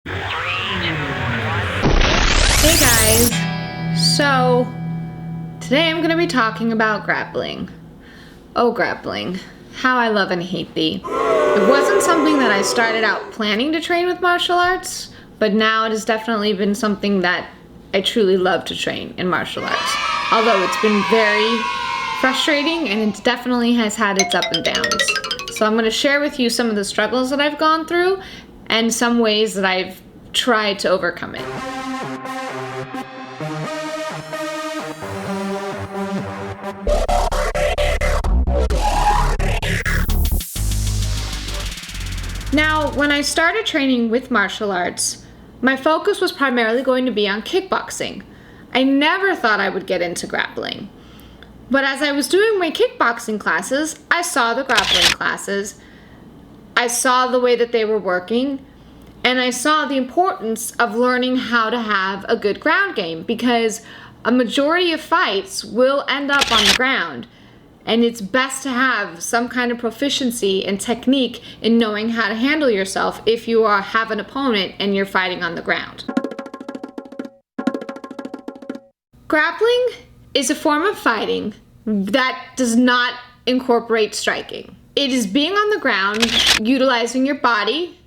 Hey guys, so today I'm going to be talking about grappling. Oh, grappling, how I love and hate thee. It wasn't something that I started out planning to train with martial arts, but now it has definitely been something that I truly love to train in martial arts. Although it's been very frustrating and it definitely has had its ups and downs. So I'm going to share with you some of the struggles that I've gone through and some ways that I've tried to overcome it. Now, when I started training with martial arts, my focus was primarily going to be on kickboxing. I never thought I would get into grappling. But as I was doing my kickboxing classes, I saw the grappling classes, I saw the way that they were working, and I saw the importance of learning how to have a good ground game, because a majority of fights will end up on the ground. And it's best to have some kind of proficiency and technique in knowing how to handle yourself if you have an opponent and you're fighting on the ground. Grappling is a form of fighting that does not incorporate striking. It is being on the ground, utilizing your body,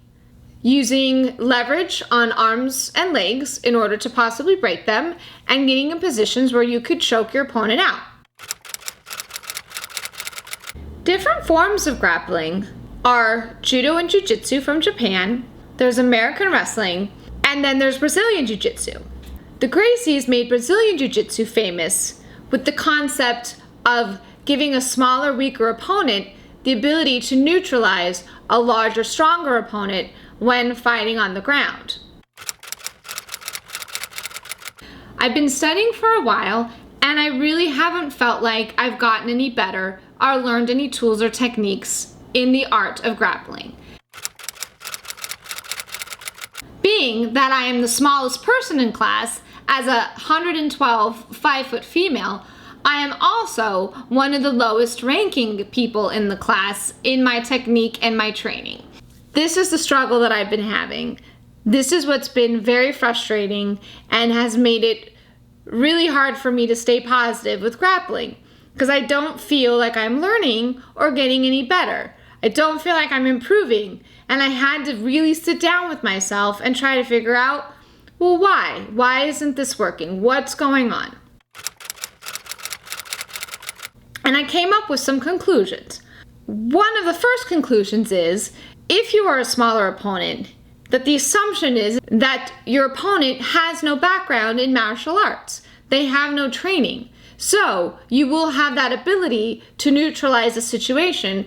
using leverage on arms and legs in order to possibly break them, and getting in positions where you could choke your opponent out. Different forms of grappling are Judo and Jiu Jitsu from Japan, there's American wrestling, and then there's Brazilian Jiu Jitsu. The Gracies made Brazilian Jiu Jitsu famous with the concept of giving a smaller, weaker opponent the ability to neutralize a larger, stronger opponent when fighting on the ground. I've been studying for a while, and I really haven't felt like I've gotten any better or learned any tools or techniques in the art of grappling. Being that I am the smallest person in class, as a 112 5-foot female, I am also one of the lowest ranking people in the class in my technique and my training. This is the struggle that I've been having. This is what's been very frustrating and has made it really hard for me to stay positive with grappling, because I don't feel like I'm learning or getting any better. I don't feel like I'm improving, and I had to really sit down with myself and try to figure out, well, why? Why isn't this working? What's going on? And I came up with some conclusions. One of the first conclusions is, if you are a smaller opponent, that the assumption is that your opponent has no background in martial arts. They have no training. So you will have that ability to neutralize a situation.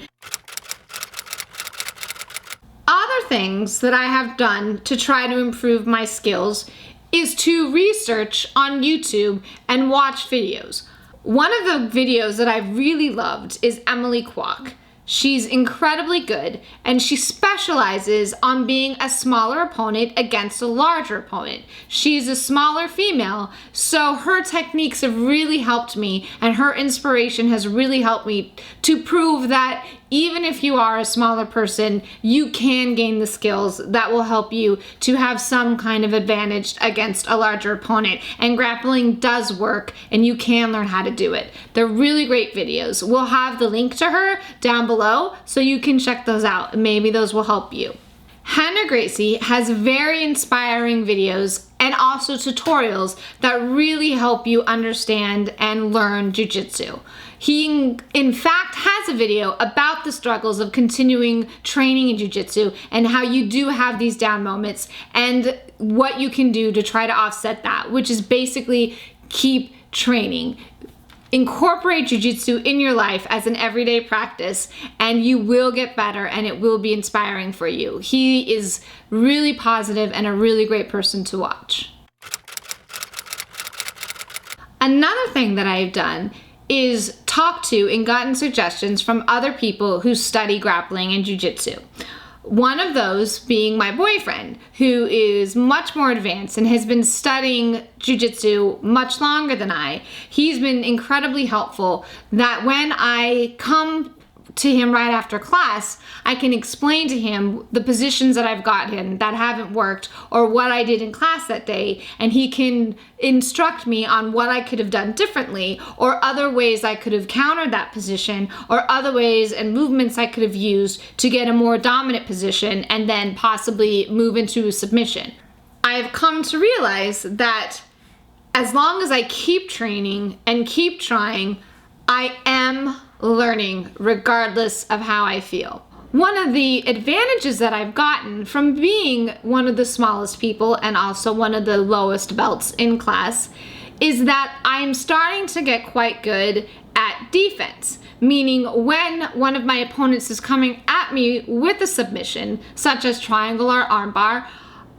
Other things that I have done to try to improve my skills is to research on YouTube and watch videos. One of the videos that I really loved is Emily Kwok. She's incredibly good, and she specializes on being a smaller opponent against a larger opponent. She's a smaller female, so her techniques have really helped me, and her inspiration has really helped me to prove that even if you are a smaller person, you can gain the skills that will help you to have some kind of advantage against a larger opponent. And grappling does work, and you can learn how to do it. They're really great videos. We'll have the link to her down below so you can check those out, and maybe those will help you. Hannah Gracie has very inspiring videos and also tutorials that really help you understand and learn Jiu Jitsu. He, in fact, has a video about the struggles of continuing training in Jiu Jitsu and how you do have these down moments and what you can do to try to offset that, which is basically keep training. Incorporate Jiu Jitsu in your life as an everyday practice, and you will get better, and it will be inspiring for you. He is really positive and a really great person to watch. Another thing that I've done is talked to and gotten suggestions from other people who study grappling and Jiu Jitsu. One of those being my boyfriend, who is much more advanced and has been studying Jiu Jitsu much longer than I. He's been incredibly helpful, that when I come to him right after class, I can explain to him the positions that I've gotten that haven't worked or what I did in class that day, and he can instruct me on what I could have done differently or other ways I could have countered that position or other ways and movements I could have used to get a more dominant position and then possibly move into a submission. I have come to realize that as long as I keep training and keep trying, I am learning regardless of how I feel. One of the advantages that I've gotten from being one of the smallest people and also one of the lowest belts in class is that I'm starting to get quite good at defense. Meaning when one of my opponents is coming at me with a submission, such as triangle or armbar,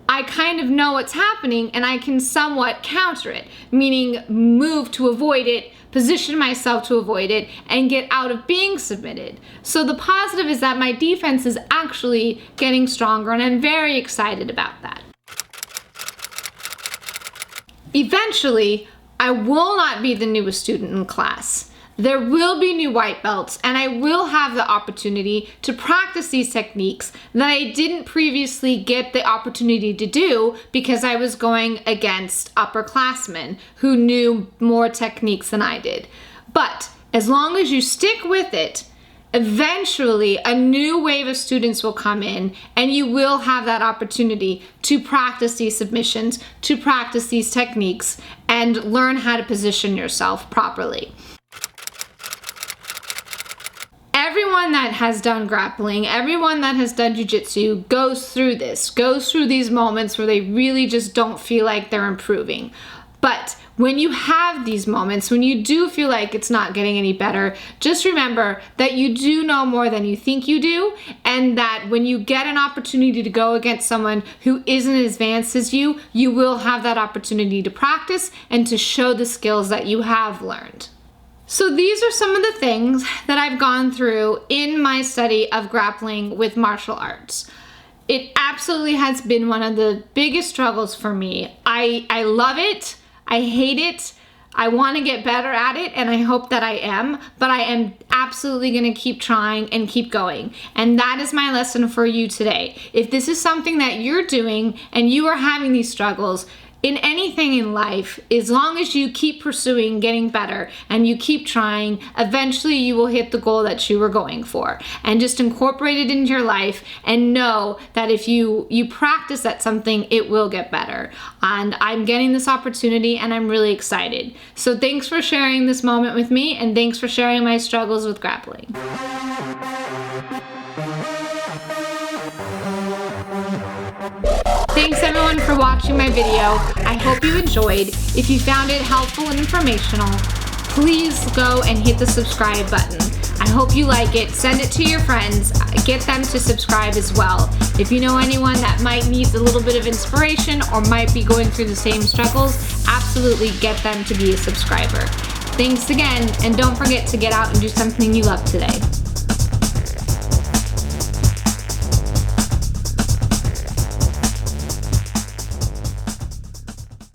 I kind of know what's happening and I can somewhat counter it, meaning move to avoid it, position myself to avoid it, and get out of being submitted. So the positive is that my defense is actually getting stronger, and I'm very excited about that. Eventually, I will not be the newest student in class. There will be new white belts, and I will have the opportunity to practice these techniques that I didn't previously get the opportunity to do because I was going against upperclassmen who knew more techniques than I did. But as long as you stick with it, eventually a new wave of students will come in and you will have that opportunity to practice these submissions, to practice these techniques, and learn how to position yourself properly. Everyone that has done grappling, everyone that has done jiu-jitsu goes through these moments where they really just don't feel like they're improving. But when you have these moments, when you do feel like it's not getting any better, just remember that you do know more than you think you do, and that when you get an opportunity to go against someone who isn't as advanced as you, you will have that opportunity to practice and to show the skills that you have learned. So these are some of the things that I've gone through in my study of grappling with martial arts. It absolutely has been one of the biggest struggles for me. I love it. I hate it. I want to get better at it, and I hope that I am, but I am absolutely going to keep trying and keep going. And that is my lesson for you today. If this is something that you're doing and you are having these struggles, in anything in life, as long as you keep pursuing getting better and you keep trying, eventually you will hit the goal that you were going for. And just incorporate it into your life and know that if you practice at something, it will get better. And I'm getting this opportunity and I'm really excited. So thanks for sharing this moment with me, and thanks for sharing my struggles with grappling. Thanks everyone for watching my video. I hope you enjoyed. If you found it helpful and informational, please go and hit the subscribe button. I hope you like it. Send it to your friends. Get them to subscribe as well. If you know anyone that might need a little bit of inspiration or might be going through the same struggles, absolutely get them to be a subscriber. Thanks again, and don't forget to get out and do something you love today.